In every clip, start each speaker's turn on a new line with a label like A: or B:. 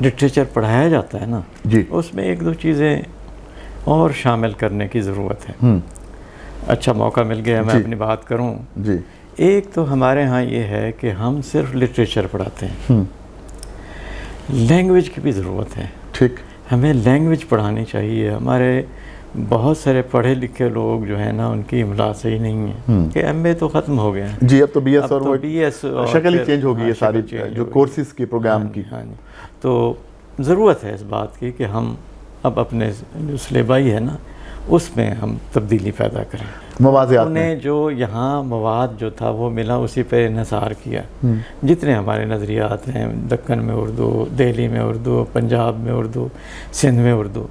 A: Literature پڑھایا جاتا ہے نا
B: جی
A: اس میں ایک دو چیزیں اور شامل کرنے کی ضرورت ہے. اچھا موقع مل گیا میں اپنی بات کروں.
B: جی
A: ایک تو ہمارے ہاں یہ ہے کہ ہم صرف لٹریچر پڑھاتے ہیں, لینگویج کی بھی ضرورت ہے.
B: ٹھیک,
A: ہمیں لینگویج پڑھانی چاہیے. ہمارے بہت سارے پڑھے لکھے لوگ جو ہیں نا ان کی املا صحیح نہیں ہے کہ ایم اے تو ختم ہو گیا ہے
B: جی, اب تو بی ایس اور وہ
A: بی ایس
B: شکل ہی چینج ہو گئی ہے ساری جو کورسز کی پروگرام کی.
A: ہاں جی, تو ضرورت ہے اس بات کی کہ ہم اب اپنے جو سلیبائی ہے نا اس میں ہم تبدیلی پیدا کریں.
B: موازیات میں
A: انہیں جو یہاں مواد جو تھا وہ ملا اسی پہ انحصار کیا. جتنے ہمارے نظریات ہیں, دکن میں اردو, دہلی میں اردو, پنجاب میں اردو, سندھ میں اردو,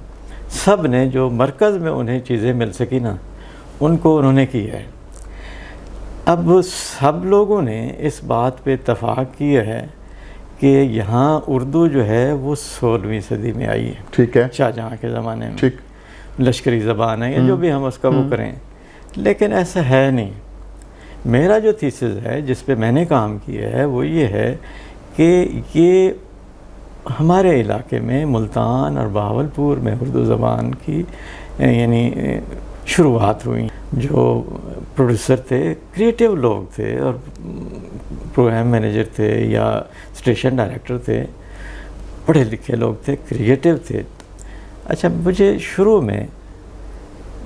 A: سب نے جو مرکز میں انہیں چیزیں مل سکی نا ان کو انہوں نے کی ہے. اب سب لوگوں نے اس بات پہ اتفاق کیا ہے کہ یہاں اردو جو ہے وہ 16ویں صدی میں آئی ہے.
B: ٹھیک ہے,
A: شاہ جہاں کے زمانے میں
B: ٹھیک,
A: لشکری زبان ہے یا جو بھی ہم اس کا وہ کریں, لیکن ایسا ہے نہیں. میرا جو تھیسس ہے جس پہ میں نے کام کیا ہے وہ یہ ہے کہ یہ ہمارے علاقے میں ملتان اور بہاولپور میں اردو زبان کی یعنی شروعات ہوئی. جو پروڈیوسر تھے کریٹیو لوگ تھے اور پروگرام مینیجر تھے یا اسٹیشن ڈائریکٹر تھے, پڑھے لکھے لوگ تھے, کریٹیو تھے. اچھا مجھے شروع میں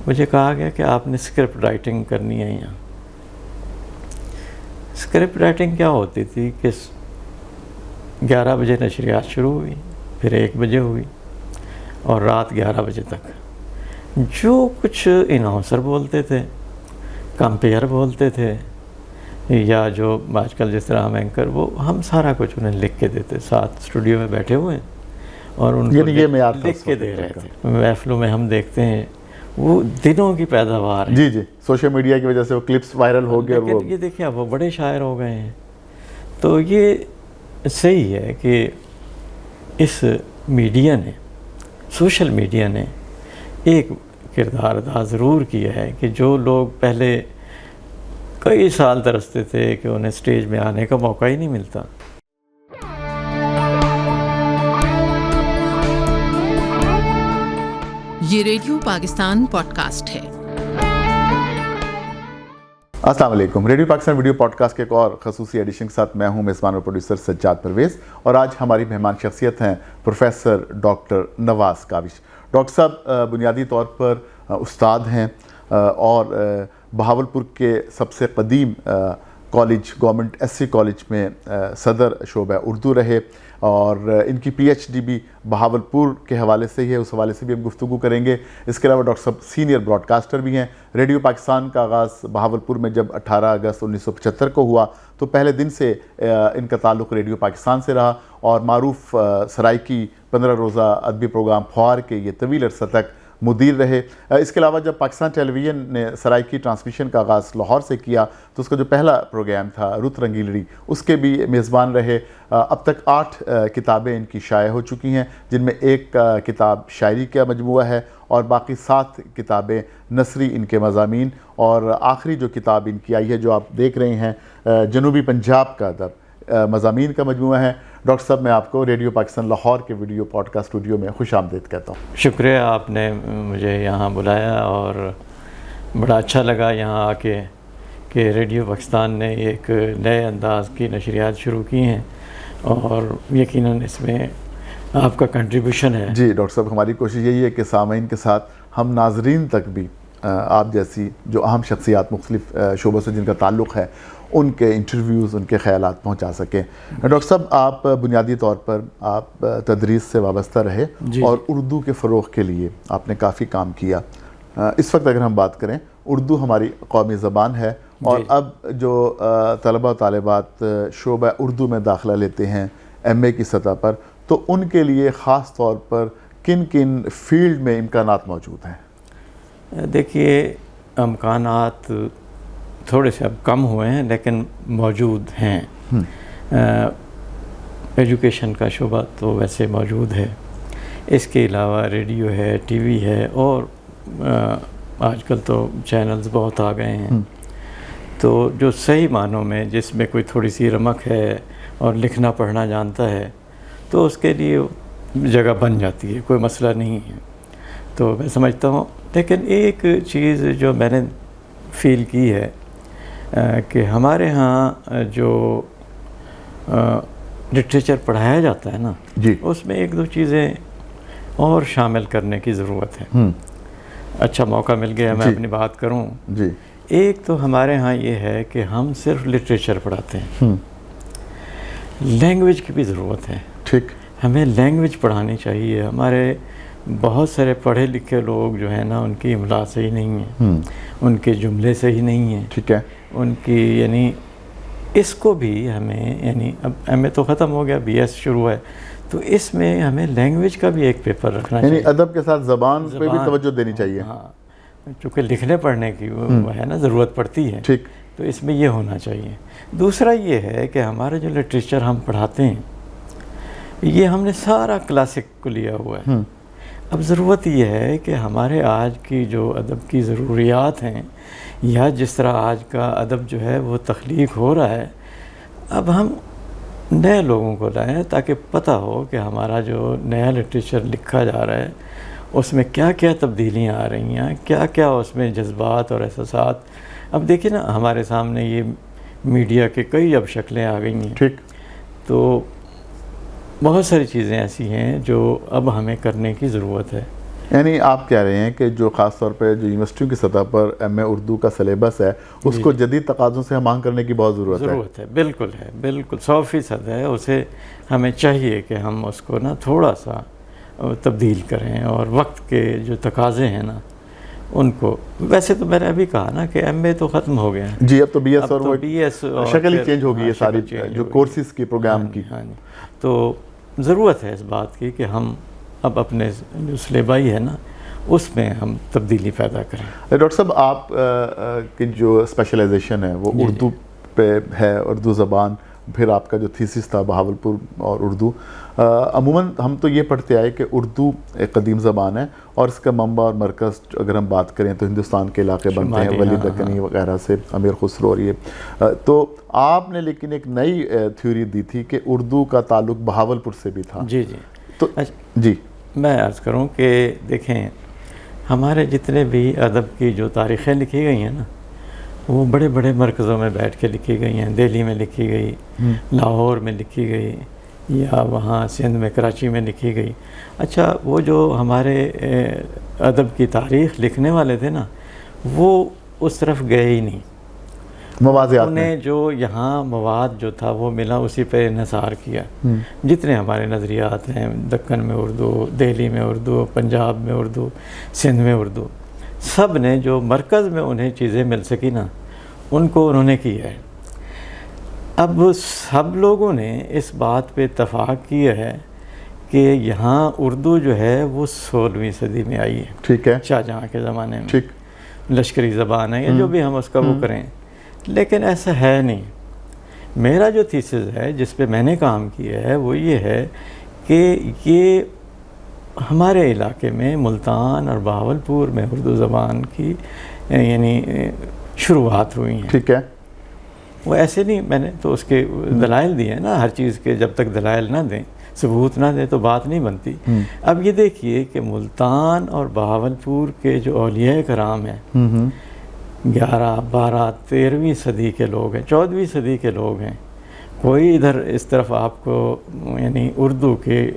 A: مجھے کہا گیا کہ آپ نے اسکرپٹ رائٹنگ کرنی ہے یہاں. اسکرپٹ رائٹنگ کیا ہوتی تھی کہ 11 بجے نشریات شروع ہوئی, پھر 1 بجے ہوئی اور رات 11 بجے تک. جو کچھ اناؤنسر بولتے تھے, کمپیئر بولتے تھے یا جو آج کل جس طرح ہم اینکر, وہ ہم سارا کچھ انہیں لکھ کے دیتے. ساتھ اسٹوڈیو میں بیٹھے ہوئے اور ان کو لکھ کے دے رہے تھے. محفلوں میں ہم دیکھتے ہیں وہ دنوں کی پیداوار ہے.
B: جی جی, سوشل میڈیا کی وجہ سے وہ کلپس وائرل ہو گئے.
A: لیکن یہ دیکھیں اب وہ بڑے شاعر ہو گئے ہیں. تو یہ صحیح ہے کہ اس میڈیا نے, سوشل میڈیا نے ایک کردار ادا ضرور کیا ہے کہ جو لوگ پہلے کئی سال ترستے تھے کہ انہیں اسٹیج میں آنے کا موقع ہی نہیں ملتا.
C: یہ ریڈیو پاکستان پوڈ کاسٹ ہے.
B: السلام علیکم. Radio Pakistan video podcast کے ایک اور خصوصی ایڈیشن کے ساتھ میں ہوں میزبان اور پروڈیوسر سجاد پرویز, اور آج ہماری مہمان شخصیت ہیں پروفیسر ڈاکٹر نواز کاوش. ڈاکٹر صاحب بنیادی طور پر استاد ہیں اور بہاولپور کے سب سے قدیم college government S C college میں صدر شعبہ اردو رہے, اور ان کی پی ایچ ڈی بھی بہاولپور کے حوالے سے ہی ہے. اس حوالے سے بھی ہم گفتگو کریں گے. اس کے علاوہ ڈاکٹر صاحب سینئر براڈ کاسٹر بھی ہیں. ریڈیو پاکستان کا آغاز بہاولپور میں جب 18 اگست 1975 کو ہوا تو پہلے دن سے ان کا تعلق ریڈیو پاکستان سے رہا, اور معروف سرائکی 15 روزہ ادبی پروگرام خوار کے یہ طویل عرصہ تک مدیر رہے. اس کے علاوہ جب پاکستان ٹیلی ویژن نے سرائکی ٹرانسمیشن کا آغاز لاہور سے کیا تو اس کا جو پہلا پروگرام تھا رت رنگیلڑی, اس کے بھی میزبان رہے. اب تک 8 کتابیں ان کی شائع ہو چکی ہیں, جن میں ایک کتاب شاعری کا مجموعہ ہے اور باقی 7 کتابیں نثری ان کے مضامین, اور آخری جو کتاب ان کی آئی ہے جو آپ دیکھ رہے ہیں جنوبی پنجاب کا ادب مضامین کا مجموعہ ہے. ڈاکٹر صاحب میں آپ کو ریڈیو پاکستان لاہور کے ویڈیو پوڈ کاسٹ اسٹوڈیو میں خوش آمدید کہتا ہوں.
A: شکریہ, آپ نے مجھے یہاں بلایا اور بڑا اچھا لگا یہاں آ کے کہ ریڈیو پاکستان نے ایک نئے انداز کی نشریات شروع کی ہیں, اور یقیناً اس میں آپ کا کنٹریبیوشن ہے.
B: جی ڈاکٹر صاحب, ہماری کوشش یہی ہے کہ سامعین کے ساتھ ہم ناظرین تک بھی آپ جیسی جو اہم شخصیات مختلف شعبوں سے جن کا تعلق ہے ان کے انٹرویوز, ان کے خیالات پہنچا سکیں. ڈاکٹر صاحب آپ بنیادی طور پر آپ تدریس سے وابستہ رہے اور اردو کے فروغ کے لیے آپ نے کافی کام کیا. اس وقت اگر ہم بات کریں, اردو ہماری قومی زبان ہے, اور اب جو طلبہ و طالبات شعبہ اردو میں داخلہ لیتے ہیں ایم اے کی سطح پر, تو ان کے لیے خاص طور پر کن کن فیلڈ میں امکانات موجود ہیں؟
A: دیکھیے امکانات تھوڑے سے اب کم ہوئے ہیں لیکن موجود ہیں. ایجوکیشن کا شعبہ تو ویسے موجود ہے, اس کے علاوہ ریڈیو ہے, ٹی وی ہے, اور آج کل تو چینلز بہت آ گئے ہیں. تو جو صحیح معنوں میں جس میں کوئی تھوڑی سی رمق ہے اور لکھنا پڑھنا جانتا ہے تو اس کے لیے جگہ بن جاتی ہے، کوئی مسئلہ نہیں ہے. تو میں سمجھتا ہوں. لیکن ایک چیز جو میں نے فیل کی ہے کہ ہمارے ہاں جو لٹریچر پڑھایا جاتا ہے نا
B: جی
A: اس میں ایک دو چیزیں اور شامل کرنے کی ضرورت ہے. اچھا موقع مل گیا میں اپنی بات کروں.
B: جی
A: ایک تو ہمارے ہاں یہ ہے کہ ہم صرف لٹریچر پڑھاتے ہیں. لینگویج کی بھی ضرورت ہے.
B: ٹھیک.
A: ہمیں لینگویج پڑھانی چاہیے. ہمارے بہت سارے پڑھے لکھے لوگ جو ہیں نا ان کی املا صحیح نہیں ہے، ان کے جملے صحیح نہیں ہیں.
B: ٹھیک ہے.
A: ان کی یعنی اس کو بھی ہمیں یعنی اب ایم اے تو ختم ہو گیا، بی ایس شروع ہے، تو اس میں ہمیں لینگویج کا بھی ایک پیپر رکھنا چاہیے.
B: یعنی ادب کے ساتھ زبان پہ بھی توجہ دینی چاہیے.
A: ہاں چونکہ لکھنے پڑھنے کی وہ ہے نا ضرورت پڑتی ہے.
B: ٹھیک.
A: تو اس میں یہ ہونا چاہیے. دوسرا یہ ہے کہ ہمارا جو لٹریچر ہم پڑھاتے ہیں یہ ہم نے سارا کلاسک کو لیا ہوا ہے. اب ضرورت یہ ہے کہ ہمارے آج کی جو ادب کی ضروریات ہیں یا جس طرح آج کا ادب جو ہے وہ تخلیق ہو رہا ہے، اب ہم نئے لوگوں کو لائیں تاکہ پتہ ہو کہ ہمارا جو نیا لٹریچر لکھا جا رہا ہے اس میں کیا کیا تبدیلیاں آ رہی ہیں، کیا کیا اس میں جذبات اور احساسات. اب دیکھیں نا ہمارے سامنے یہ میڈیا کے کئی اب شکلیں آ گئی ہیں.
B: ٹھیک.
A: تو بہت ساری چیزیں ایسی ہیں جو اب ہمیں کرنے کی ضرورت ہے.
B: یعنی آپ کہہ رہے ہیں کہ جو خاص طور پہ جو یونیورسٹیوں کی سطح پر ایم اے اردو کا سلیبس ہے اس کو جدید تقاضوں سے ہم آہنگ کرنے کی بہت ضرورت ہے. بالکل
A: ہے 100% ہے. اسے ہمیں چاہیے کہ ہم اس کو نا تھوڑا سا تبدیل کریں اور وقت کے جو تقاضے ہیں نا ان کو. ویسے تو میں نے ابھی کہا نا کہ ایم اے تو ختم ہو گیا
B: جی، اب تو بی ایس اور وہ شکل ہی چینج
A: ہو
B: ہوگی ہے ساری جو کورسز کی پروگرام کی.
A: تو ضرورت ہے اس بات کی کہ ہم اب اپنے جو سلیبائی ہے نا اس میں ہم تبدیلی پیدا کریں.
B: ڈاکٹر صاحب آپ کی جو اسپیشلائزیشن ہے وہ اردو پہ ہے، اردو زبان، پھر آپ کا جو تھیسس تھا بہاولپور اور اردو. عموماً ہم تو یہ پڑھتے آئے کہ اردو ایک قدیم زبان ہے اور اس کا منبع اور مرکز اگر ہم بات کریں تو ہندوستان کے علاقے بنتے ہیں، ولی دکنی وغیرہ سے امیر خسرو اور یہ. تو آپ نے لیکن ایک نئی تھیوری دی تھی کہ اردو کا تعلق بہاولپور سے بھی تھا.
A: جی
B: تو جی
A: میں عرض کروں کہ دیکھیں ہمارے جتنے بھی ادب کی جو تاریخیں لکھی گئی ہیں نا وہ بڑے بڑے مرکزوں میں بیٹھ کے لکھی گئی ہیں. دہلی میں لکھی گئی، لاہور میں لکھی گئی، یا وہاں سندھ میں کراچی میں لکھی گئی. اچھا وہ جو ہمارے ادب کی تاریخ لکھنے والے تھے نا وہ اس طرف گئے ہی نہیں. انہیں جو یہاں مواد جو تھا وہ ملا اسی پہ انحصار کیا. جتنے ہمارے نظریات ہیں دکن میں اردو، دہلی میں اردو، پنجاب میں اردو، سندھ میں اردو، سب نے جو مرکز میں انہیں چیزیں مل سکی نا ان کو انہوں نے کیا ہے. اب سب لوگوں نے اس بات پہ اتفاق کیا ہے کہ یہاں اردو جو ہے وہ 16ویں صدی میں آئی ہے.
B: ٹھیک ہے.
A: شاہ جہاں کے زمانے میں.
B: ٹھیک.
A: لشکری زبان ہے یا جو بھی ہم اس کا وہ کریں، لیکن ایسا ہے نہیں. میرا جو تھیسس ہے جس پہ میں نے کام کیا ہے وہ یہ ہے کہ یہ ہمارے علاقے میں ملتان اور بہاولپور میں اردو زبان کی یعنی شروعات ہوئی ہیں.
B: ٹھیک ہے.
A: وہ ایسے نہیں، میں نے تو اس کے دلائل دیے ہیں نا. ہر چیز کے جب تک دلائل نہ دیں، ثبوت نہ دیں تو بات نہیں بنتی. اب یہ دیکھیے کہ ملتان اور بہاولپور کے جو اولیاء کرام ہیں 11، 12، 13ویں صدی کے لوگ ہیں، 14ویں صدی کے لوگ ہیں. کوئی ادھر اس طرف آپ کو یعنی اردو کے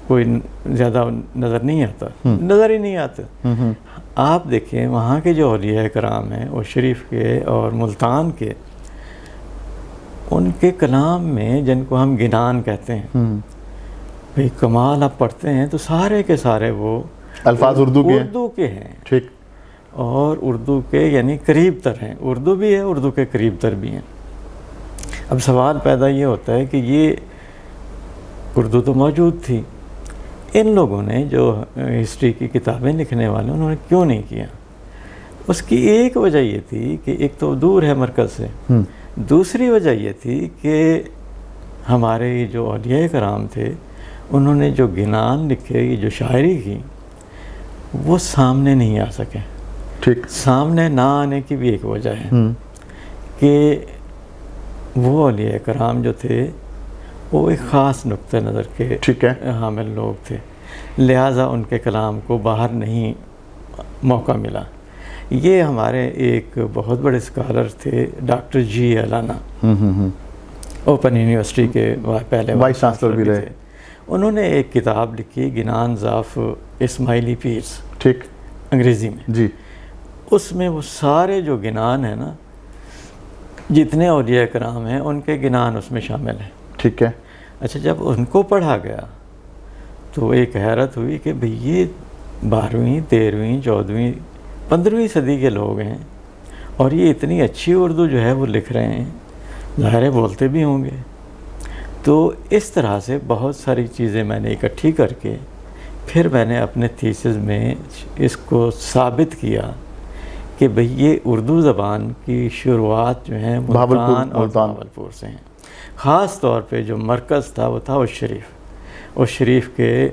A: کوئی زیادہ نظر نہیں آتا، نظر ہی نہیں آتا. آپ دیکھیں وہاں کے جو اولیاء کرام ہیں وہ شریف کے اور ملتان کے، ان کے کلام میں جن کو ہم گنان کہتے ہیں بھئی کمال آپ پڑھتے ہیں تو سارے کے سارے وہ
B: الفاظ اردو
A: کے ہیں.
B: ٹھیک.
A: اور اردو کے یعنی قریب تر ہیں. اردو بھی ہے، اردو کے قریب تر بھی ہیں. اب سوال پیدا یہ ہوتا ہے کہ یہ اردو تو موجود تھی، ان لوگوں نے جو ہسٹری کی کتابیں لکھنے والے انہوں نے کیوں نہیں کیا؟ اس کی ایک وجہ یہ تھی کہ ایک تو دور ہے مرکز سے، دوسری وجہ یہ تھی کہ ہمارے جو اولیاء کرام تھے انہوں نے جو گنان لکھے، یہ جو شاعری کی، وہ سامنے نہیں آ سکے.
B: ٹھیک.
A: سامنے نہ آنے کی بھی ایک وجہ ہے کہ وہ اولیاء کرام جو تھے وہ ایک خاص نقطہ نظر کے حامل لوگ تھے. لہٰذا ان کے کلام کو باہر نہیں موقع ملا. یہ ہمارے ایک بہت بڑے اسکالر تھے ڈاکٹر جی الانا، اوپن یونیورسٹی کے پہلے
B: وائس چانسلر بھی رہے.
A: انہوں نے ایک کتاب لکھی گنانز آف اسماعیلی پیرس،
B: ٹھیک،
A: انگریزی میں.
B: جی.
A: اس میں وہ سارے جو گنان ہیں نا، جتنے اولیاء کرام ہیں ان کے گنان اس میں شامل ہیں.
B: ٹھیک ہے.
A: اچھا، جب ان کو پڑھا گیا تو ایک حیرت ہوئی کہ بھئی یہ 12ویں 13ویں 14ویں 15ویں صدی کے لوگ ہیں اور یہ اتنی اچھی اردو جو ہے وہ لکھ رہے ہیں، ظاہر ہے بولتے بھی ہوں گے. تو اس طرح سے بہت ساری چیزیں میں نے اکٹھی کر کے پھر میں نے اپنے تھیسس میں اس کو ثابت کیا کہ بھئی یہ اردو زبان کی شروعات جو ہیں ملتان اور بہاولپور سے ہیں. خاص طور پہ جو مرکز تھا وہ تھا اس شریف کے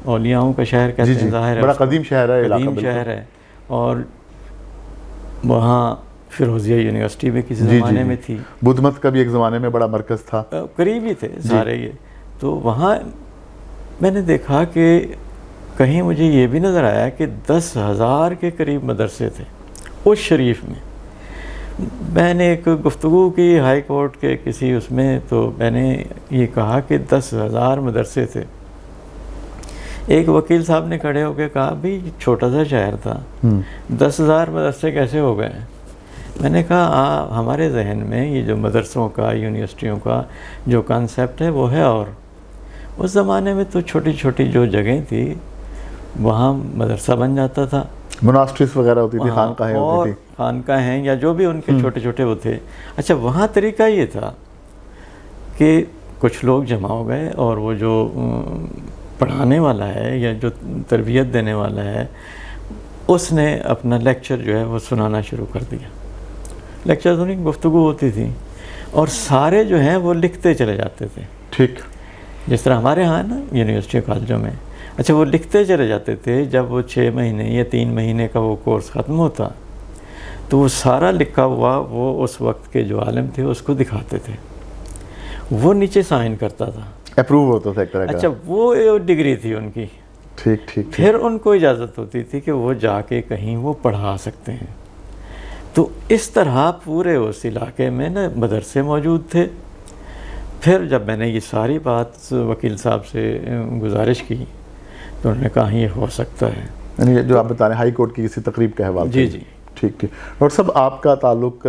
A: اولیاءوں کا شہر کہتے ہیں. ظاہر ہے
B: بڑا قدیم شہر ہے،
A: قدیم شہر ہے، اور وہاں فیروزیہ یونیورسٹی بھی کسی زمانے میں تھی.
B: بدھ مت کا بھی ایک زمانے میں بڑا مرکز تھا،
A: قریب ہی تھے سارے یہ. تو وہاں میں نے دیکھا کہ کہیں مجھے یہ بھی نظر آیا کہ 10,000 کے قریب مدرسے تھے اس شریف میں. میں نے ایک گفتگو کی ہائی کورٹ کے کسی اس میں، تو میں نے یہ کہا کہ 10,000 مدرسے تھے. ایک وکیل صاحب نے کھڑے ہو کے کہا بھئی چھوٹا سا شہر تھا، 10,000 مدرسے کیسے ہو گئے؟ میں نے کہا ہمارے ذہن میں یہ جو مدرسوں کا، یونیورسٹیوں کا جو کانسیپٹ ہے وہ ہے، اور اس زمانے میں تو چھوٹی چھوٹی جو جگہیں تھی وہاں مدرسہ بن جاتا تھا،
B: مناسٹریز وغیرہ ہوتی تھی، خانقاہیں ہوتی تھی،
A: خانقاہیں یا جو بھی ان کے چھوٹے چھوٹے وہ تھے. اچھا، وہاں طریقہ یہ تھا کہ کچھ لوگ جمع ہو گئے اور وہ جو پڑھانے والا ہے یا جو تربیت دینے والا ہے اس نے اپنا لیکچر جو ہے وہ سنانا شروع کر دیا. لیکچر سنی، گفتگو ہوتی تھی، اور سارے جو ہیں وہ لکھتے چلے جاتے تھے.
B: ٹھیک،
A: جس طرح ہمارے ہاں نا یونیورسٹی کالجوں میں. اچھا، وہ لکھتے چلے جاتے تھے. جب وہ 6 مہینے یا 3 مہینے کا وہ کورس ختم ہوتا تو وہ سارا لکھا ہوا وہ اس وقت کے جو عالم تھے اس کو دکھاتے تھے. وہ نیچے سائن کرتا تھا،
B: اپروو ہوتا تھا ایک طرح کا.
A: اچھا، وہ ڈگری تھی ان کی.
B: ٹھیک ٹھیک.
A: پھر ان کو اجازت ہوتی تھی کہ وہ جا کے کہیں وہ پڑھا سکتے ہیں. تو اس طرح پورے اس علاقے میں نا مدرسے موجود تھے. پھر جب میں نے یہ ساری بات وکیل صاحب سے گزارش کی تو انہوں نے کہا یہ ہو سکتا ہے.
B: یعنی جو آپ بتا رہے ہیں ہائی کورٹ کی کسی تقریب کا حوالہ.
A: جی جی.
B: ٹھیک ٹھیک. ڈاکٹر صاحب، آپ کا تعلق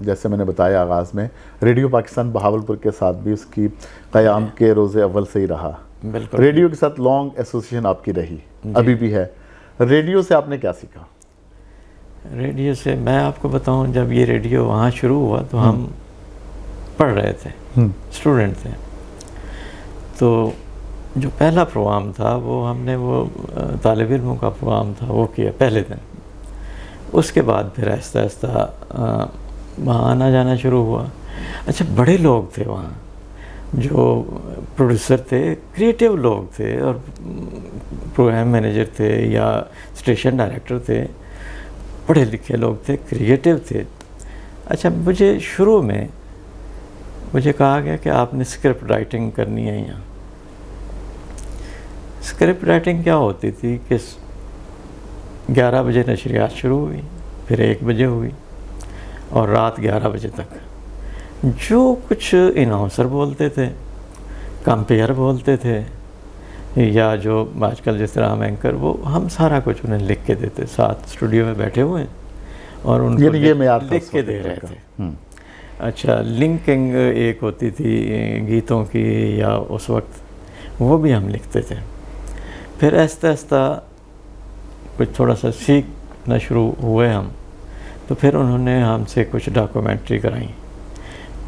B: جیسے میں نے بتایا آغاز میں ریڈیو پاکستان بہاولپور کے ساتھ بھی اس کی قیام کے روز اول سے ہی رہا.
A: بالکل.
B: ریڈیو کے ساتھ لانگ ایسوسیشن آپ کی رہی، ابھی بھی ہے. ریڈیو سے آپ نے کیا سیکھا؟
A: ریڈیو سے میں آپ کو بتاؤں، جب یہ ریڈیو وہاں شروع ہوا تو ہم پڑھ رہے تھے، اسٹوڈنٹ تھے. تو جو پہلا پروگرام تھا وہ ہم نے وہ طالب علموں کا پروگرام تھا وہ کیا پہلے دن. اس کے بعد پھر آہستہ آہستہ وہاں آنا جانا شروع ہوا. اچھا، بڑے لوگ تھے وہاں جو پروڈیوسر تھے، کریٹیو لوگ تھے، اور پروگرام مینیجر تھے یا اسٹیشن ڈائریکٹر تھے، پڑھے لکھے لوگ تھے، کریٹیو تھے. اچھا، مجھے شروع میں مجھے کہا گیا کہ آپ نے اسکرپٹ رائٹنگ کرنی ہے یہاں. اسکرپٹ رائٹنگ کیا ہوتی تھی کہ 11 بجے نشریات شروع ہوئی، پھر 1 بجے ہوئی، اور رات 11 بجے تک جو کچھ اناؤنسر بولتے تھے، کمپیئر بولتے تھے، یا جو آج کل جس طرح ہم اینکر، وہ ہم سارا کچھ انہیں لکھ کے دیتے. ساتھ اسٹوڈیو میں بیٹھے ہوئے اور ان کو لکھ کے دے رہے تھے. اچھا، لنکنگ ایک ہوتی تھی گیتوں کی یا اس وقت، وہ بھی ہم لکھتے تھے. پھر آہستہ آہستہ کچھ تھوڑا سا سیکھنا شروع ہوئے ہم. تو پھر انہوں نے ہم سے کچھ ڈاکومنٹری کرائیں،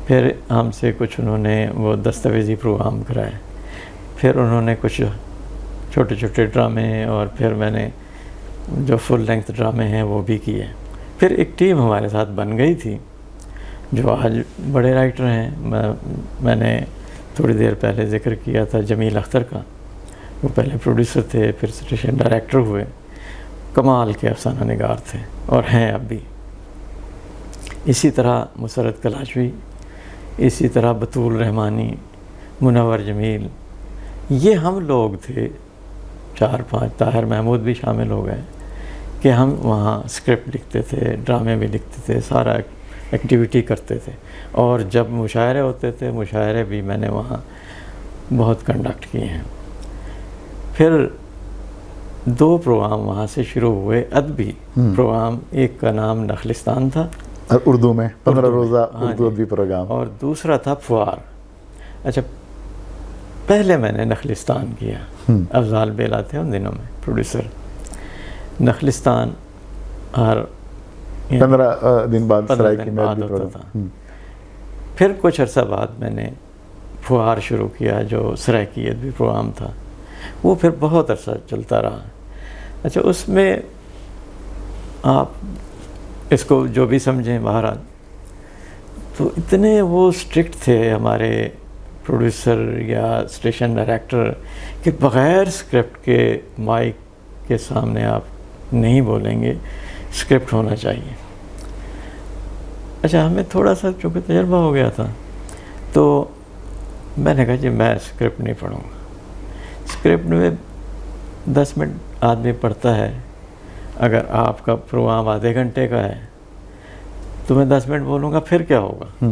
A: پھر ہم سے کچھ انہوں نے وہ دستاویزی پروگرام کرائے، پھر انہوں نے کچھ چھوٹے چھوٹے ڈرامے، اور پھر میں نے جو فل لینگتھ ڈرامے ہیں وہ بھی کیے. پھر ایک ٹیم ہمارے ساتھ بن گئی تھی جو آج بڑے رائٹر ہیں. میں نے تھوڑی دیر پہلے ذکر کیا تھا جمیل اختر کا، وہ پہلے پروڈیوسر تھے، پھر اسٹیشن ڈائریکٹر ہوئے. کمال کے افسانہ نگار تھے اور ہیں اب بھی. اسی طرح مسرت کلاشوی، اسی طرح بطول رحمانی، منور جمیل. یہ ہم لوگ تھے 4-5 طاہر محمود بھی شامل ہو گئے کہ ہم وہاں اسکرپٹ لکھتے تھے، ڈرامے بھی لکھتے تھے، سارا ایکٹیویٹی کرتے تھے. اور جب مشاعرے ہوتے تھے، مشاعرے بھی میں نے وہاں بہت کنڈکٹ کیے ہیں. پھر 2 پروگرام وہاں سے شروع ہوئے ادبی پروگرام. ایک کا نام نخلستان تھا
B: اور اردو میں 15 روزہ اردو ادبی پروگرام،
A: اور دوسرا تھا فوار. اچھا، پہلے میں نے نخلستان کیا. افضال بیلا تھے ان دنوں میں پروڈیوسر. نخلستان ہر
B: 15 دن بعد سرائکی میں ادبی
A: ہوتا
B: پروگرام.
A: تھا. پھر کچھ عرصہ بعد میں نے فوار شروع کیا جو سرائکی ادبی پروگرام تھا. وہ پھر بہت عرصہ چلتا رہا. اچھا، اس میں آپ اس کو جو بھی سمجھیں بہرحال، تو اتنے وہ اسٹرکٹ تھے ہمارے پروڈیوسر یا اسٹیشن ڈائریکٹر کہ بغیر اسکرپٹ کے مائک کے سامنے آپ نہیں بولیں گے، اسکرپٹ ہونا چاہیے. اچھا، ہمیں تھوڑا سا چونکہ تجربہ ہو گیا تھا تو میں نے کہا جی میں اسکرپٹ نہیں پڑھوں گا. اسکرپٹ میں 10 منٹ آدمی پڑھتا ہے. اگر آپ کا پروگرام آدھے گھنٹے کا ہے تو میں 10 منٹ بولوں گا، پھر کیا ہوگا؟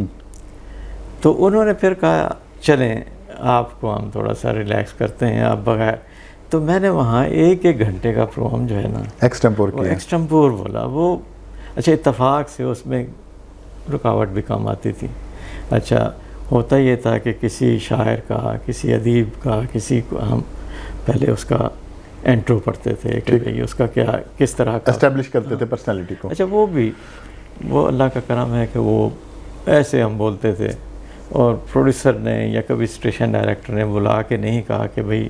A: تو انہوں نے پھر کہا چلیں آپ کو ہم تھوڑا سا ریلیکس کرتے ہیں آپ بغیر. تو میں نے وہاں 1 گھنٹے کا پروگرام جو ہے نا ایکسٹمپور بولا. وہ اچھا اتفاق سے اس میں رکاوٹ بھی کم آتی تھی. اچھا، ہوتا یہ تھا کہ کسی شاعر کا، کسی ادیب کا، کسی کو ہم پہلے اس کا انٹرو پڑھتے تھے کہ بھئی اس کا کیا کس طرح کا
B: اسٹیبلش کرتے تھے پرسنالٹی کو.
A: اچھا، وہ اللہ کا کرم ہے کہ وہ ایسے ہم بولتے تھے. اور پروڈیوسر نے یا کبھی اسٹیشن ڈائریکٹر نے بلا کے نہیں کہا کہ بھئی،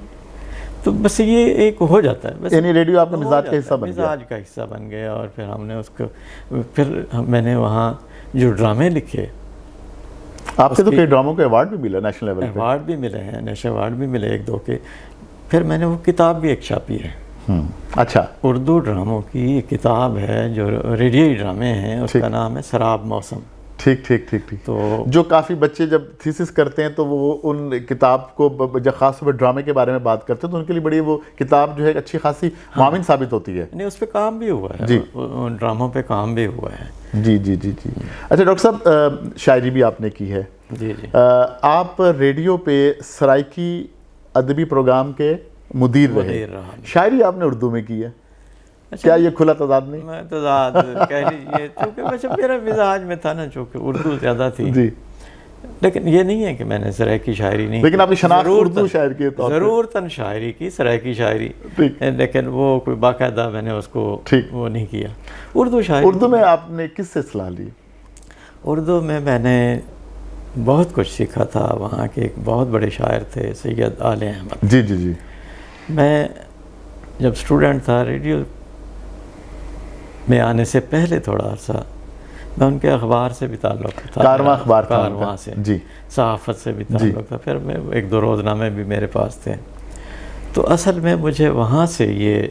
A: تو بس یہ ایک ہو جاتا ہے. بس
B: یعنی ریڈیو آپ کا مزاج کا حصہ بن گیا.
A: مزاج کا حصہ بن گیا. اور پھر ہم نے اس کو پھر میں نے وہاں جو ڈرامے لکھے.
B: آپ سے تو کئی ڈراموں کے ایوارڈ بھی ملا، نیشنل لیول پہ
A: ایوارڈ بھی ملے ہیں، نیشنل ایوارڈ بھی ملے 1-2 کے. پھر میں نے وہ کتاب بھی ایک چھاپی ہے.
B: اچھا،
A: اردو ڈراموں کی ایک کتاب ہے جو ریڈیوئی ڈرامے ہیں، اس کا نام ہے سراب موسم.
B: ٹھیک ٹھیک ٹھیک ٹھیک.
A: تو
B: جو کافی بچے جب تھیسس کرتے ہیں تو وہ ان کتاب کو جب خاص طور پہ ڈرامے کے بارے میں بات کرتے ہیں تو ان کے لیے بڑی وہ کتاب جو ہے اچھی خاصی معاون ثابت ہوتی ہے.
A: نہیں، اس پہ کام بھی ہوا ہے.
B: جی،
A: ان ڈراموں پہ کام بھی ہوا ہے.
B: جی جی جی جی. اچھا ڈاکٹر صاحب، شاعری بھی آپ نے کی ہے.
A: جی جی.
B: آپ ریڈیو پہ سرائکی ادبی پروگرام کے مدیر رہے. شاعری آپ نے اردو میں کی ہے. کیا یہ کھلا تضاد نہیں؟
A: میں تضاد کہہ لیجیے، چونکہ میرا مزاج میں تھا نا، چونکہ اردو زیادہ تھی.
B: جی،
A: لیکن یہ نہیں ہے کہ میں نے سرائکی شاعری نہیں،
B: لیکن آپ کی شناخت اردو شاعر کے طور پر
A: ضرورتاً شاعری کی، سرائکی شاعری، لیکن وہ کوئی باقاعدہ میں نے اس کو وہ نہیں کیا. اردو شاعری.
B: اردو میں آپ نے کس سے صلاح لی؟
A: اردو میں نے بہت کچھ سیکھا تھا. وہاں کے ایک بہت بڑے شاعر تھے سید آل احمد.
B: جی جی جی.
A: میں جب اسٹوڈنٹ تھا، ریڈیو میں آنے سے پہلے تھوڑا عرصہ میں ان کے اخبار سے بھی تعلق تھا.
B: کارواں اخبار تھا.
A: کارواں سے.
B: جی.
A: صحافت سے بھی تعلق تھا. پھر میں 1-2 روزنامے بھی میرے پاس تھے. تو اصل میں مجھے وہاں سے یہ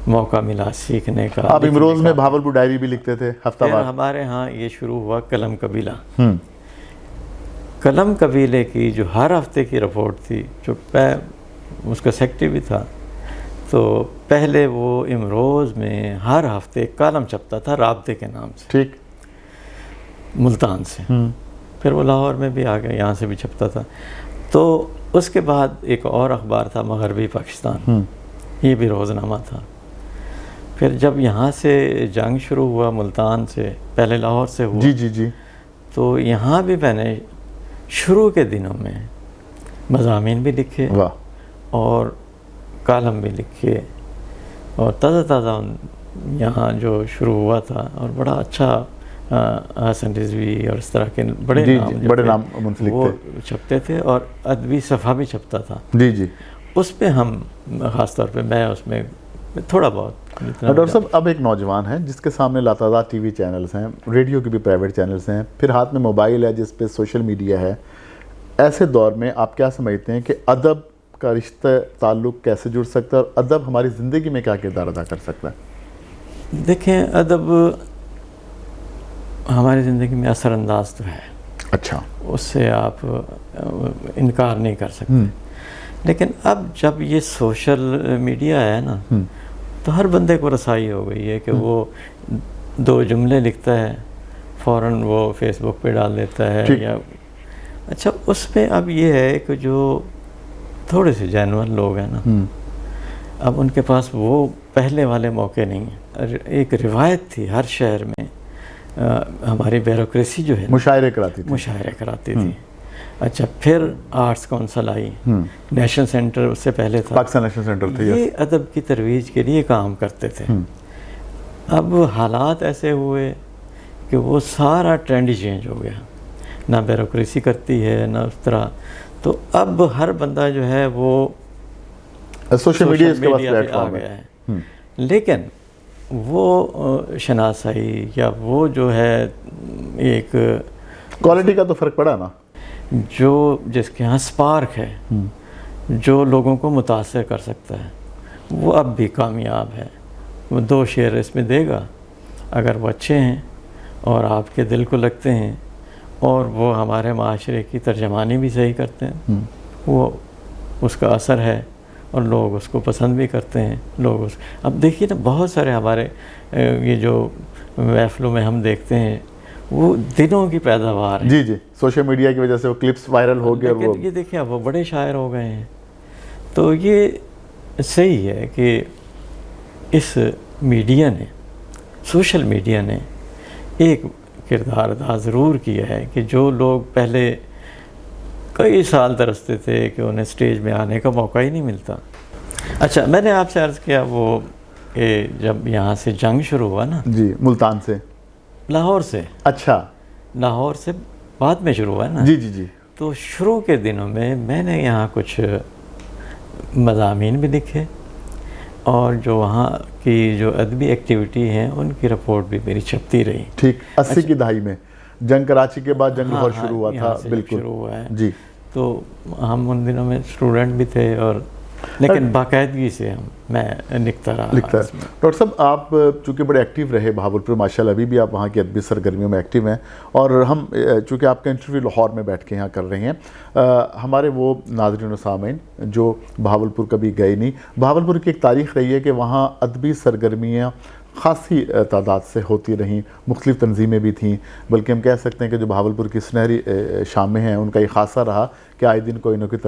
A: موقع ملا سیکھنے کا.
B: آپ امروز میں بھاولپور ڈائری بھی لکھتے تھے ہفتہ وار.
A: ہمارے ہاں یہ شروع ہوا قلم قبیلہ. قلم قبیلے کی جو ہر ہفتے کی رپورٹ تھی، جو اس کا سیکرٹری بھی تھا، تو پہلے وہ امروز میں ہر ہفتے کالم چھپتا تھا رابطے کے نام سے. ٹھیک. ملتان سے. پھر وہ لاہور میں بھی آ گیا، یہاں سے بھی چھپتا تھا. تو اس کے بعد ایک اور اخبار تھا مغربی پاکستان. یہ بھی روزنامہ تھا. پھر جب یہاں سے جنگ شروع ہوا ملتان سے، پہلے لاہور سے ہوا.
B: جی جی جی. تو
A: یہاں بھی میں نے شروع کے دنوں میں مضامین بھی لکھے اور کالم بھی لکھے، اور تازہ یہاں جو شروع ہوا تھا. اور بڑا اچھا حسن رضوی اور اس طرح کے بڑے نام
B: منسلک
A: وہ چھپتے تھے، اور ادبی صفحہ بھی چھپتا تھا.
B: جی جی.
A: اس پہ ہم خاص طور پہ میں اس میں تھوڑا بہت.
B: ڈاکٹر صاحب، اب ایک نوجوان ہے جس کے سامنے لاتعداد ٹی وی چینلز ہیں، ریڈیو کے بھی پرائیویٹ چینلز ہیں، پھر ہاتھ میں موبائل ہے جس پہ سوشل میڈیا ہے. ایسے دور میں آپ کیا سمجھتے ہیں کہ ادب کا رشتہ تعلق کیسے جڑ سکتا ہے، اور ادب ہماری زندگی میں کیا کردار ادا کر سکتا ہے؟
A: دیکھیں، ادب ہماری زندگی میں اثر انداز تو ہے.
B: اچھا.
A: اس سے آپ انکار نہیں کر سکتے. لیکن اب جب یہ سوشل میڈیا ہے نا تو ہر بندے کو رسائی ہو گئی ہے کہ وہ 2 جملے لکھتا ہے فوراً وہ فیس بک پہ ڈال دیتا ہے یا اچھا اس میں اب یہ ہے کہ جو تھوڑے سے جینون لوگ ہیں نا اب ان کے پاس وہ پہلے والے موقع نہیں ہیں. ایک روایت تھی ہر شہر میں ہماری بیوروکریسی جو ہے
B: مشاعرے کراتی تھی.
A: اچھا پھر arts council I, national centre اس سے پہلے تھا,
B: پاکستان نیشنل سینٹر تھا,
A: یہ ادب کی ترویج کے لیے کام کرتے تھے. اب حالات ایسے ہوئے کہ وہ سارا ٹرینڈ ہی چینج ہو گیا, نہ بیوروکریسی کرتی ہے نہ اس طرح. تو اب ہر بندہ جو ہے وہ
B: سوشل میڈیا اس کے پاس
A: پہ
B: پلیٹ
A: آ
B: فارم
A: گیا
B: ہے.
A: لیکن وہ شناسائی یا وہ جو ہے ایک
B: کوالٹی کا تو فرق پڑا نا,
A: جو جس کے ہاں سپارک ہے جو لوگوں کو متاثر کر سکتا ہے وہ اب بھی کامیاب ہے. وہ 2 شعر اس میں دے گا, اگر وہ اچھے ہیں اور آپ کے دل کو لگتے ہیں اور وہ ہمارے معاشرے کی ترجمانی بھی صحیح کرتے ہیں, وہ اس کا اثر ہے اور لوگ اس کو پسند بھی کرتے ہیں. لوگ اب دیکھیے نا بہت سارے ہمارے یہ جو محفلوں میں ہم دیکھتے ہیں وہ دنوں کی پیداوار ہے.
B: جی سوشل میڈیا کی وجہ سے وہ کلپس وائرل ہو گئے,
A: لیکن یہ دیکھیں اب وہ بڑے شاعر ہو گئے ہیں. تو یہ صحیح ہے کہ اس میڈیا نے, سوشل میڈیا نے ایک کردار ادا ضرور کیا ہے کہ جو لوگ پہلے کئی سال ترستے تھے کہ انہیں اسٹیج میں آنے کا موقع ہی نہیں ملتا. اچھا میں نے آپ سے عرض کیا وہ کہ جب یہاں سے جنگ شروع ہوا نا,
B: جی ملتان سے,
A: لاہور سے,
B: اچھا
A: لاہور سے بعد میں شروع ہوا ہے نا,
B: جی
A: تو شروع کے دنوں میں نے یہاں کچھ مضامین بھی لکھے اور جو وہاں کی جو ادبی ایکٹیویٹی ہیں ان کی رپورٹ بھی میری چھپتی رہی.
B: ٹھیک 80 کی دہائی میں جنگ کراچی کے بعد جنگ لاہور شروع ہوا تھا, بالکل
A: شروع ہوا ہے.
B: جی
A: تو ہم ان دنوں میں اسٹوڈنٹ بھی تھے اور لیکن باقاعدگی سے میں لکھتا رہا.
B: ڈاکٹر صاحب آپ چونکہ بڑے ایکٹیو رہے بہاولپور, ماشاءاللہ ابھی بھی آپ وہاں کی ادبی سرگرمیوں میں ایکٹیو ہیں, اور ہم چونکہ آپ کا انٹرویو لاہور میں بیٹھ کے یہاں کر رہے ہیں, ہمارے وہ ناظرین و سامعین جو بہاولپور کبھی گئے نہیں, بہاولپور کی ایک تاریخ رہی ہے کہ وہاں ادبی سرگرمیاں خاصی تعداد سے ہوتی رہیں, مختلف تنظیمیں بھی تھیں, بلکہ ہم کہہ سکتے ہیں کہ جو بہاولپور کی سنہری شامیں ہیں ان کا یہ خاصہ رہا کہ آئے دن کوئی نہ کوئی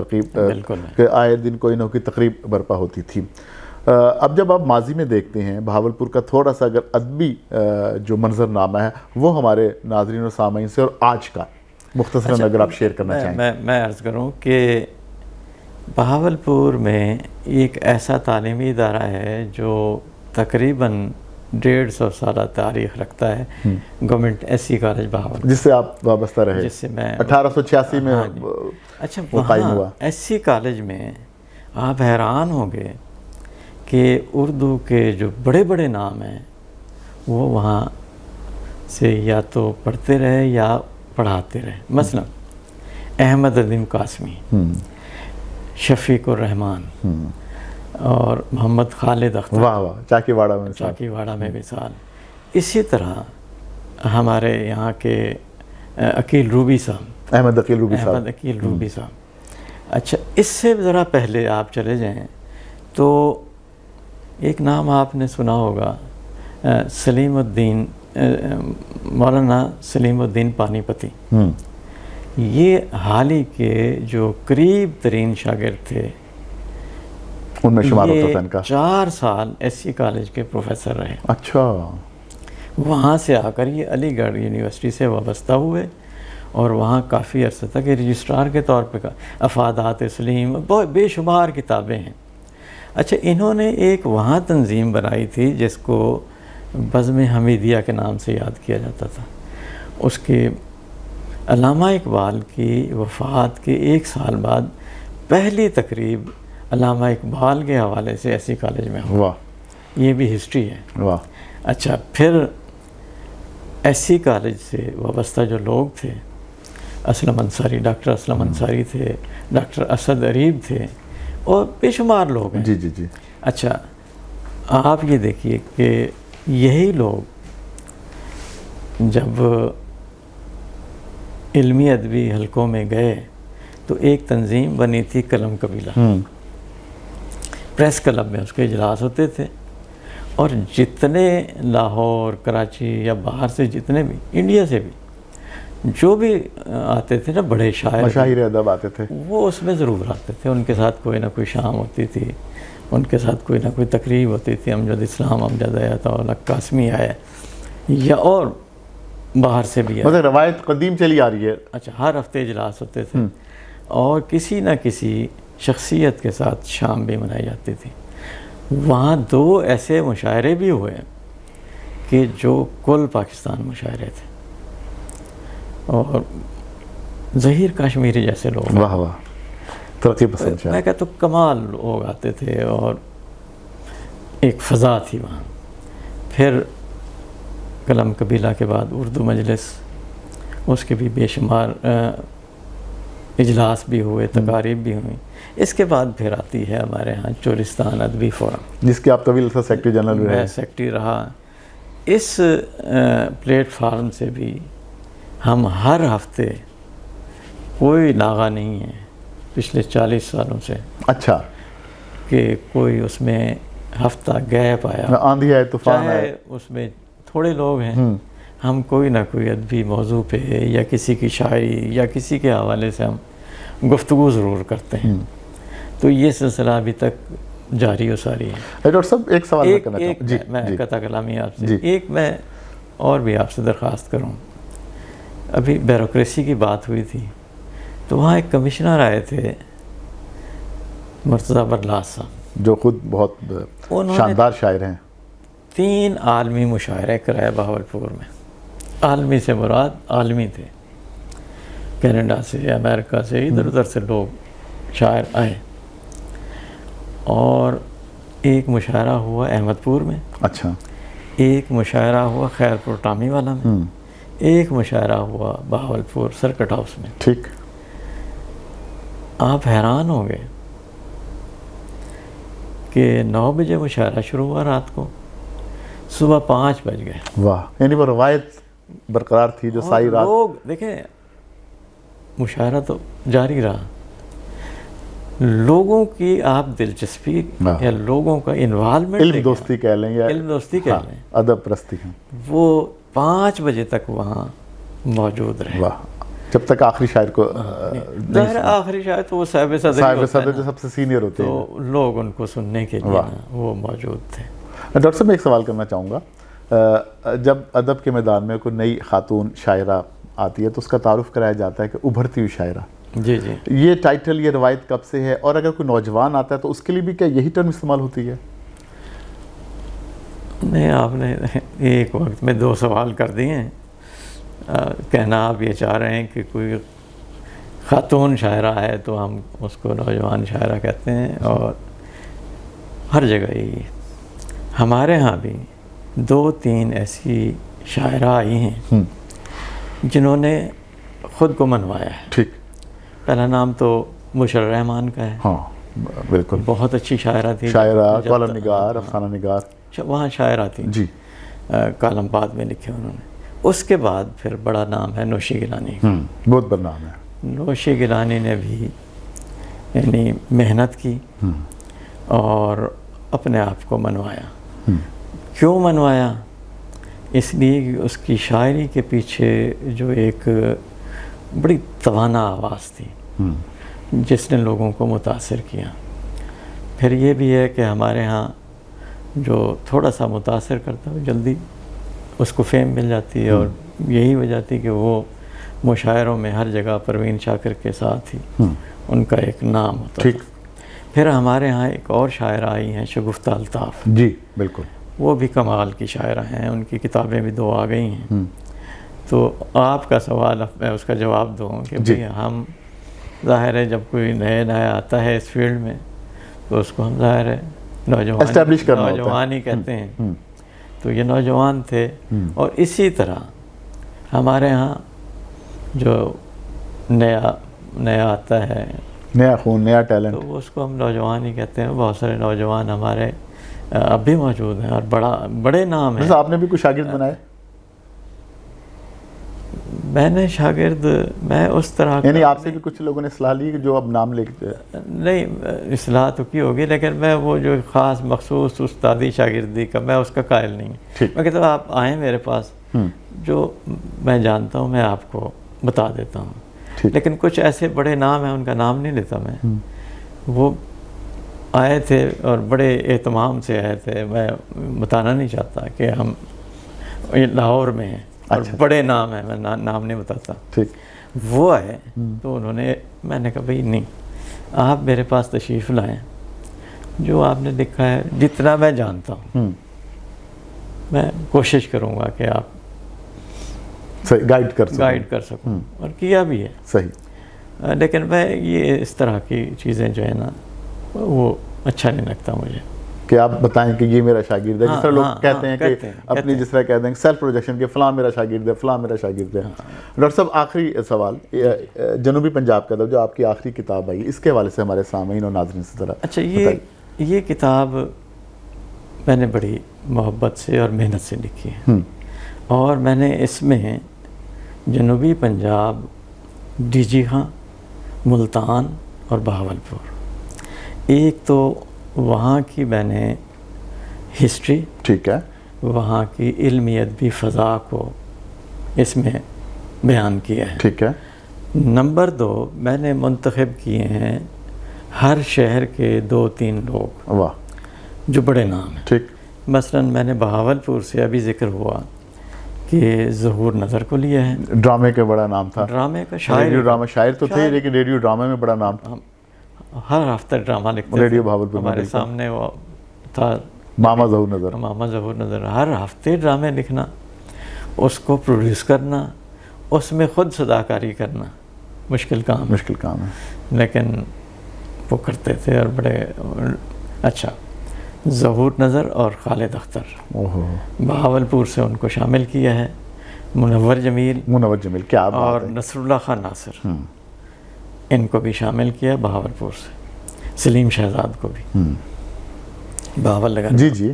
B: تقریب برپا ہوتی تھی. اب جب آپ ماضی میں دیکھتے ہیں بہاولپور کا تھوڑا سا اگر ادبی جو منظرنامہ ہے وہ ہمارے ناظرین و سامعین سے اور آج کا مختصراً اگر آپ شیئر کرنا چاہیں.
A: میں عرض کروں کہ بہاولپور میں ایک ایسا تعلیمی ادارہ ہے جو تقریباً 150 سالہ تاریخ رکھتا ہے, government S C college Bahawalpur,
B: جس سے آپ وابستہ رہے,
A: جس سے میں
B: 1886 میں
A: اچھا
B: قائم ہوا.
A: وہاں ایس سی کالج میں آپ حیران ہوں گے کہ اردو کے جو بڑے بڑے نام ہیں وہ وہاں سے یا تو پڑھتے رہے یا پڑھاتے رہے. مثلا احمد ادیم قاسمی, شفیق الرحمان اور محمد خالد اختر,
B: واہ چاکی واڑہ میں
A: مثال. اسی طرح ہمارے یہاں کے عقیل روبی صاحب,
B: احمد عقیل روبی صاحب.
A: اچھا اس سے ذرا پہلے آپ چلے جائیں تو ایک نام آپ نے سنا ہوگا, سلیم الدین, مولانا سلیم الدین پانی پتی. یہ حال ہی کے جو قریب ترین شاگرد تھے
B: ان میں شمار ہوتا تھا ان کا.
A: 4 سال ایس سی کالج کے پروفیسر رہے.
B: اچھا,
A: وہاں سے آ کر یہ علی گڑھ یونیورسٹی سے وابستہ ہوئے اور وہاں کافی عرصہ تک رجسٹرار کے طور پہ افادات سلیم, بہت بے شمار کتابیں ہیں. اچھا انہوں نے ایک وہاں تنظیم بنائی تھی جس کو بزم حمیدیہ کے نام سے یاد کیا جاتا تھا. اس کے علامہ اقبال کی وفات کے 1 سال بعد پہلی تقریب علامہ اقبال کے حوالے سے ایسی کالج میں ہوا. یہ بھی ہسٹری ہے.
B: واہ.
A: اچھا پھر ایسی کالج سے وابستہ جو لوگ تھے, اسلم انصاری, ڈاکٹر اسلم انصاری تھے, ڈاکٹر اسد اریب تھے اور بے شمار لوگ ہیں.
B: جی.
A: اچھا آپ یہ دیکھیے کہ یہی لوگ جب علمی ادبی حلقوں میں گئے تو ایک تنظیم بنی تھی قلم قبیلہ، پریس کلب میں اس کے اجلاس ہوتے تھے، اور جتنے لاہور، کراچی یا باہر سے جتنے بھی، انڈیا سے بھی جو بھی آتے تھے نا بڑے شاعر،
B: مشاہیر ادب آتے تھے،
A: وہ اس میں ضرور آتے تھے. ان کے ساتھ کوئی نہ کوئی شام ہوتی تھی، ان کے ساتھ کوئی نہ کوئی تقریب ہوتی تھی. امجد اسلام، امجد عطا اللہ قاسمی آئے، یا اور باہر سے بھی آئے.
B: مطلب روایت قدیم چلی آ رہی ہے.
A: اچھا، ہر ہفتے اجلاس ہوتے تھے، اور کسی نہ کسی شخصیت کے ساتھ شام بھی منائی جاتی تھی. وہاں 2 ایسے مشاعرے بھی ہوئے کہ جو کل پاکستان مشاعرے تھے، اور ظہیر کاشمیری جیسے لوگ،
B: واہ واہ، ترقی پسند شاعر.
A: میں کہتا ہوں کمال لوگ آتے تھے، اور ایک فضا تھی وہاں. پھر قلم قبیلہ کے بعد اردو مجلس، اس کے بھی بے شمار اجلاس بھی ہوئے، تقاریب بھی ہوئیں. اس کے بعد پھر آتی ہے ہمارے ہاں چورستان ادبی فورم،
B: جس کے آپ طویل عرصہ سیکرٹری جنرل رہے.
A: میں سیکرٹری رہا. اس پلیٹ فارم سے بھی ہم ہر ہفتے، کوئی ناغہ نہیں ہے پچھلے 40 سالوں سے
B: اچھا،
A: کہ کوئی اس میں ہفتہ گیپ آیا،
B: آندھی آئے، طوفان آئے،
A: چاہے اس میں تھوڑے لوگ ہیں، ہم کوئی نہ کوئی ادبی موضوع پہ یا کسی کی شاعری یا کسی کے حوالے سے ہم گفتگو ضرور کرتے ہیں. تو یہ سلسلہ ابھی تک جاری و ساری ہے.
B: ڈاکٹر صاحب ایک سوال میں کرنا چاہوں. جی،
A: میں قطع کلامی آپ سے ایک میں اور بھی آپ سے درخواست کروں. ابھی بیوروکریسی کی بات ہوئی تھی، تو وہاں ایک کمشنر آئے تھے، مرتضیٰ برلاس صاحب،
B: جو خود بہت شاندار شاعر ہیں.
A: 3 عالمی مشاعرے کرائے بہاولپور میں. عالمی سے مراد عالمی تھے، کینیڈا سے، امریکہ سے، ادھر ادھر سے لوگ شاعر آئے. اور ایک مشاعرہ ہوا احمد پور میں،
B: اچھا،
A: ایک مشاعرہ ہوا خیرپور ٹامی والا میں، ایک مشاعرہ ہوا بہاولپور سرکٹ ہاؤس میں.
B: ٹھیک.
A: آپ حیران ہوں گے کہ 9 بجے مشاعرہ شروع ہوا، رات کو صبح 5 بج گئے.
B: واہ، یعنی وہ روایت برقرار تھی جو ساری رات.
A: لوگ دیکھیں، مشاعرہ تو جاری رہا، لوگوں کی آپ دلچسپی یا لوگوں کا انوالومنٹ،
B: علم دوستی کہہ لیں یا
A: علم دوستی کہہ لیں،
B: ادب پرستی،
A: وہ 5 بجے تک وہاں موجود رہے.
B: واہ، جب تک آخری شاعر کو
A: آخری شاعر تو وہ صاحب
B: صدر جو سب سے سینئر ہوتے ہیں،
A: تو لوگ ان کو سننے کے لیے وہ موجود تھے.
B: ڈاکٹر صاحب میں ایک سوال کرنا چاہوں گا. جب ادب کے میدان میں کوئی نئی خاتون شاعرہ آتی ہے تو اس کا تعارف کرایا جاتا ہے کہ ابھرتی ہوئی شاعرہ.
A: جی جی،
B: یہ ٹائٹل، یہ روایت کب سے ہے؟ اور اگر کوئی نوجوان آتا ہے تو اس کے لیے بھی کیا یہی ٹرم استعمال ہوتی ہے؟
A: نہیں، آپ نے ایک وقت میں 2 سوال کر دیے ہیں. کہنا آپ یہ چاہ رہے ہیں کہ کوئی خاتون شاعرہ ہے تو ہم اس کو نوجوان شاعرہ کہتے ہیں، اور ہر جگہ یہی. ہمارے ہاں بھی 2-3 ایسی شاعرہ آئی ہیں جنہوں نے خود کو منوایا ہے.
B: ٹھیک.
A: پہلا نام تو بشرا رحمان کا ہے.
B: ہاں بالکل،
A: بہت اچھی شاعرہ تھی،
B: شاعرہ، کالم نگار، افسانہ نگار،
A: وہاں شاعرہ تھی.
B: جی،
A: کالم بعد میں لکھے انہوں نے. اس کے بعد پھر بڑا نام ہے نوشی گیلانی.
B: بہت بڑا نام ہے.
A: نوشی گیلانی نے بھی یعنی محنت کی اور اپنے آپ کو منوایا. کیوں منوایا؟ اس لیے کہ اس کی شاعری کے پیچھے جو ایک بڑی توانا آواز تھی جس نے لوگوں کو متاثر کیا. پھر یہ بھی ہے کہ ہمارے ہاں جو تھوڑا سا متاثر کرتا ہے جلدی اس کو فیم مل جاتی ہے، اور یہی وجہ تھی کہ وہ مشاعروں میں ہر جگہ پروین شاکر کے ساتھ ہی ان کا ایک نام ہوتا.
B: ٹھیک.
A: پھر ہمارے ہاں ایک اور شاعرہ آئی ہیں شگفتہ الطاف.
B: جی بالکل،
A: وہ بھی کمال کی شاعرہ ہیں، ان کی کتابیں بھی 2 آ گئی ہیں. تو آپ کا سوال میں اس کا جواب دوں کہ بھئی ہم ظاہر ہے جب کوئی نیا آتا ہے اس فیلڈ میں تو اس کو ہم ظاہر ہے نوجوان ہی کہتے ہیں. تو یہ نوجوان تھے. اور اسی طرح ہمارے ہاں جو نیا آتا ہے،
B: نیا خون، نیا ٹیلنٹ،
A: تو اس کو ہم نوجوان ہی کہتے ہیں. بہت سارے نوجوان ہمارے اب بھی موجود ہیں اور بڑے نام ہیں.
B: آپ نے بھی کوئی شاگرد بنائے؟
A: میں نے شاگرد میں اس طرح
B: یعنی آپ سے بھی کچھ لوگوں نے اصلاح لی کہ جو اب نام لکھتے
A: نہیں، اصلاح تو کی ہوگی، لیکن میں وہ جو خاص مخصوص استادی شاگردی کا میں اس کا قائل نہیں ہوں. میں کہتا ہوں آپ آئیں میرے پاس، جو میں جانتا ہوں میں آپ کو بتا دیتا ہوں. لیکن کچھ ایسے بڑے نام ہیں ان کا نام نہیں لیتا میں. وہ آئے تھے اور بڑے اہتمام سے آئے تھے. میں بتانا نہیں چاہتا کہ ہم لاہور میں ہیں اور بڑے نام ہیں، میں نام نہیں بتاتا. وہ آئے تو انہوں نے، میں نے کہا بھائی نہیں، آپ میرے پاس تشریف لائیں، جو آپ نے لکھا ہے جتنا میں جانتا ہوں میں کوشش کروں گا کہ آپ
B: گائیڈ کر
A: سکوں، اور کیا بھی ہے.
B: صحیح.
A: لیکن میں یہ اس طرح کی چیزیں جو ہے نا وہ اچھا نہیں لگتا مجھے
B: کہ آپ بتائیں کہ یہ میرا شاگرد ہے. جس طرح لوگ کہتے ہیں کہ اپنی جس طرح کہتے ہیں سیلف پروجیکشن کہ فلاں میرا شاگرد ہے، فلاں میرا شاگرد ہے. ڈاکٹر صاحب آخری سوال، جنوبی پنجاب کا تھا جو آپ کی آخری کتاب آئی، اس کے حوالے سے ہمارے سامعین اور ناظرین سے ذرا.
A: اچھا، یہ کتاب میں نے بڑی محبت سے اور محنت سے لکھی ہے، اور میں نے اس میں جنوبی پنجاب، ڈی جی خاں، ملتان اور بہاولپور، ایک تو وہاں کی میں نے ہسٹری،
B: ٹھیک ہے،
A: وہاں کی علمی ادبی فضا کو اس میں بیان کیا ہے.
B: ٹھیک ہے.
A: نمبر 2، میں نے منتخب کیے ہیں ہر شہر کے 2-3 لوگ،
B: واہ،
A: جو بڑے نام ہیں.
B: ٹھیک.
A: مثلاً میں نے بہاولپور سے ابھی ذکر ہوا کہ ظہور نظر کو لیا ہے.
B: ڈرامے کا بڑا نام تھا،
A: ڈرامے کا شاعر،
B: ریڈیو ڈرامہ شاعر تو تھے لیکن ریڈیو ڈرامے میں بڑا نام تھا.
A: ہر ہفتے ڈرامہ لکھتے
B: ریڈیو بہاولپور
A: ہمارے سامنے وہ تھا
B: ماما ظہور نظر.
A: ماما ظہور نظر. ہر ہفتے ڈرامے لکھنا، اس کو پروڈیوس کرنا، اس میں خود صداکاری کرنا مشکل کام
B: ہے،
A: لیکن وہ کرتے تھے. اور بڑے اچھا، ظہور نظر اور خالد اختر، بہاولپور سے ان کو شامل کیا ہے. منور جمیل
B: کیا
A: اور نصر اللہ خان ناصر، ان کو بھی شامل کیا بہاولپور سے. سلیم شہزاد کو بھی بہاول لگا.
B: جی.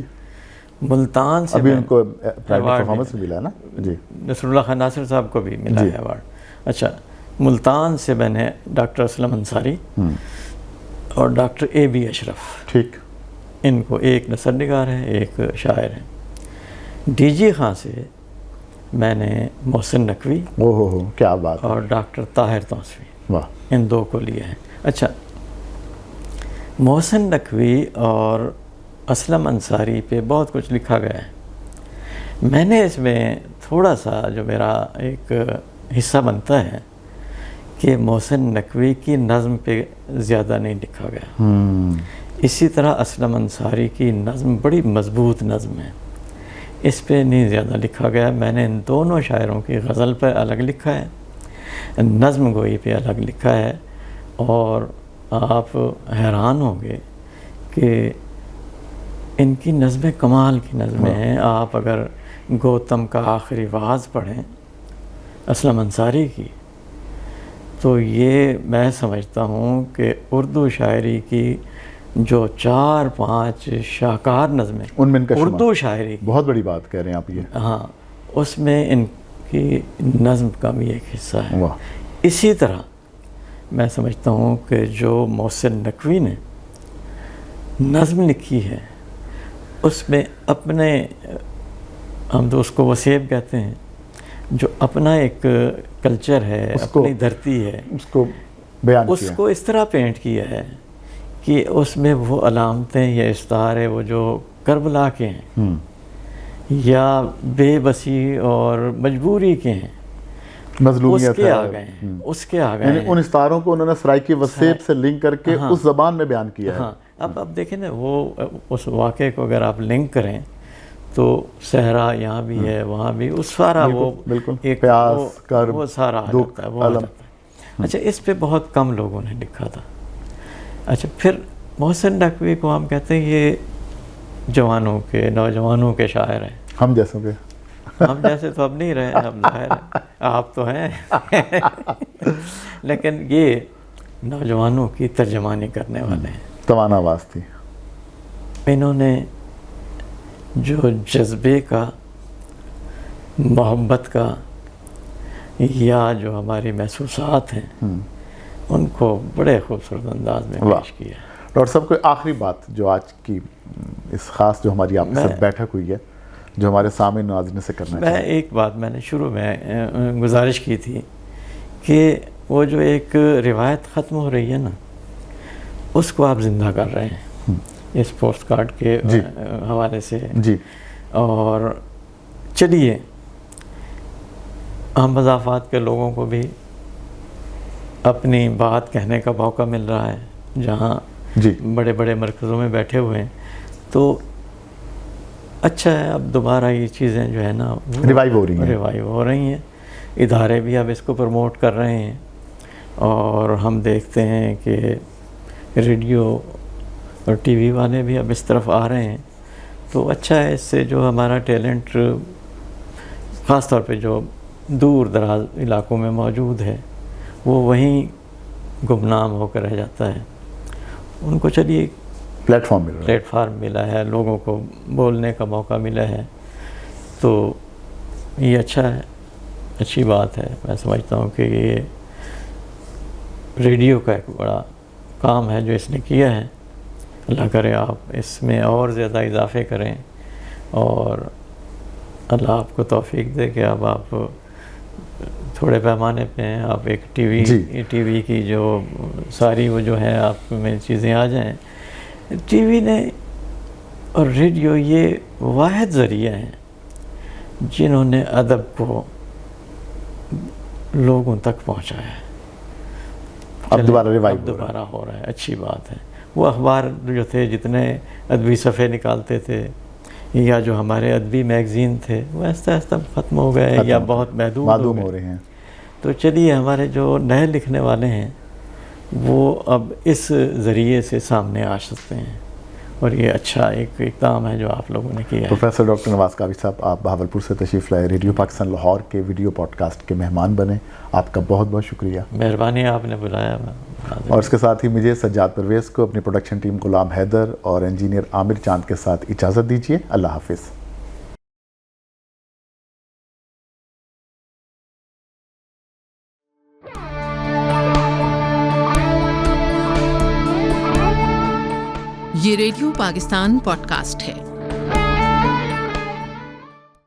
A: ملتان سے
B: ابھی ان کو پرائیویٹ پرفارمنس ملا نا. جی.
A: نصر اللہ خان ناصر صاحب کو بھی ملا ہے ایوارڈ. اچھا، ملتان سے میں نے ڈاکٹر اسلم انصاری اور ڈاکٹر اے بی اشرف،
B: ٹھیک،
A: ان کو، ایک نثر نگار ہے، ایک شاعر ہے. ڈی جی خاں سے میں نے محسن نقوی
B: کیا بات، اور
A: ڈاکٹر طاہر توسوی،
B: واہ،
A: ان 2 کو لیا ہے. اچھا، محسن نقوی اور اسلم انصاری پہ بہت کچھ لکھا گیا ہے. میں نے اس میں تھوڑا سا جو میرا ایک حصہ بنتا ہے کہ محسن نقوی کی نظم پہ زیادہ نہیں لکھا گیا. اسی طرح اسلم انصاری کی نظم بڑی مضبوط نظم ہے، اس پہ نہیں زیادہ لکھا گیا. میں نے ان دونوں شاعروں کی غزل پہ الگ لکھا ہے، نظم گوئی پہ الگ لکھا ہے. اور آپ حیران ہوں گے کہ ان کی نظمیں کمال کی نظمیں ہیں. آپ اگر گوتم کا آخری واز پڑھیں اسلم انصاری کی، تو یہ میں سمجھتا ہوں کہ اردو شاعری کی جو 4-5 شاہکار نظمیں
B: ان میں ان کا
A: اردو شاعری کی،
B: بہت بڑی بات کہہ رہے ہیں آپ یہ.
A: ہاں، اس میں ان کی نظم کا بھی ایک حصہ ہے. اسی طرح میں سمجھتا ہوں کہ جو محسن نقوی نے نظم لکھی ہے اس میں اپنے، ہم تو اس کو وسیب کہتے ہیں، جو اپنا ایک کلچر ہے، اپنی دھرتی ہے،
B: اس کو بیان
A: اس کو اس طرح پینٹ کیا ہے کہ اس میں وہ علامتیں یا استعارے وہ جو کربلا کے ہیں یا بے بسی اور مجبوری کے ہیں،
B: مظلومیت
A: اس کے آ گئے ہیں، اس کے آ گئے
B: یعنی
A: ہیں.
B: ان استعاروں کو انہوں نے سرائکی وسیب سے لنک کر کے اس زبان میں بیان کیا ہے.
A: ہاں، اب دیکھیں نا، وہ اس واقعے کو اگر آپ لنک کریں تو صحرا یہاں بھی ہے، وہاں بھی، اس سارا وہ
B: بالکل پیاس، کرب،
A: وہ سارا آ جاتا ہے، وہ آ جاتا ہے. اچھا، اس پہ بہت کم لوگوں نے لکھا تھا. اچھا، پھر محسن نقوی کو ہم کہتے ہیں یہ جوانوں کے، نوجوانوں کے شاعر ہیں.
B: ہم جیسوں کے،
A: ہم جیسے تو اب نہیں رہے، ہم ظاہر ہے آپ تو ہیں لیکن یہ نوجوانوں کی ترجمانی کرنے والے ہیں.
B: توانا آواز تھی.
A: انہوں نے جو جذبے کا، محبت کا یا جو ہماری محسوسات ہیں ان کو بڑے خوبصورت انداز میں پیش کیا.
B: ڈاکٹر صاحب کوئی آخری بات جو آج کی اس خاص جو ہماری آپ کے ساتھ بیٹھک ہوئی ہے جو ہمارے سامنے ناظرین سے کرنا
A: میں ایک بات میں نے شروع میں گزارش کی تھی کہ وہ جو ایک روایت ختم ہو رہی ہے نا اس کو آپ زندہ کر رہے ہیں اس پوسٹ کارڈ کے حوالے سے
B: جی.
A: اور چلیے ہم مضافات کے لوگوں کو بھی اپنی بات کہنے کا موقع مل رہا ہے جہاں بڑے بڑے مرکزوں میں بیٹھے ہوئے ہیں تو اچھا ہے. اب دوبارہ یہ چیزیں جو ہے نا ریوائیو ہو رہی ہیں. ادارے بھی اب اس کو پروموٹ کر رہے ہیں اور ہم دیکھتے ہیں کہ ریڈیو اور ٹی وی والے بھی اب اس طرف آ رہے ہیں. تو اچھا ہے. اس سے جو ہمارا ٹیلنٹ خاص طور پہ جو دور دراز علاقوں میں موجود ہے وہ وہیں گمنام ہو کر رہ جاتا ہے. ان کو چلیے
B: پلیٹ فارم
A: ملا ہے, لوگوں کو بولنے کا موقع ملا ہے تو یہ اچھا ہے, اچھی بات ہے. میں سمجھتا ہوں کہ یہ ریڈیو کا ایک بڑا کام ہے جو اس نے کیا ہے. اللہ کرے آپ اس میں اور زیادہ اضافے کریں اور اللہ آپ کو توفیق دے کہ اب آپ تھوڑے پیمانے پہ ہیں. آپ ایک ٹی وی کی جو ساری وہ جو ہے آپ میں چیزیں آ جائیں. ٹی وی نے اور ریڈیو یہ واحد ذریعہ ہیں جنہوں نے ادب کو لوگوں تک پہنچایا ہے.
B: اب
A: دوبارہ ہو رہا ہے, اچھی بات ہے. وہ اخبار جو تھے جتنے ادبی صفحے نکالتے تھے یا جو ہمارے ادبی میگزین تھے وہ آہستہ آہستہ ختم ہو گئے یا بہت محدود ہو رہے ہیں. تو چلیے ہمارے جو نئے لکھنے والے ہیں وہ اب اس ذریعے سے سامنے آ سکتے ہیں اور یہ اچھا ایک اقدام ہے جو آپ لوگوں نے کیا ہے.
B: پروفیسر ڈاکٹر نواز کاوش صاحب, آپ بہاولپور سے تشریف لائے, ریڈیو پاکستان لاہور کے ویڈیو پوڈ کاسٹ کے مہمان بنے. آپ کا بہت بہت شکریہ.
A: مہربانی, آپ نے بلایا.
B: اور اس کے ساتھ ہی مجھے سجاد پرویز کو, اپنی پروڈکشن ٹیم غلام حیدر اور انجینئر عامر چاند کے ساتھ اجازت دیجیے. اللہ حافظ.
C: یہ ریڈیو پاکستان پوڈ کاسٹ ہے.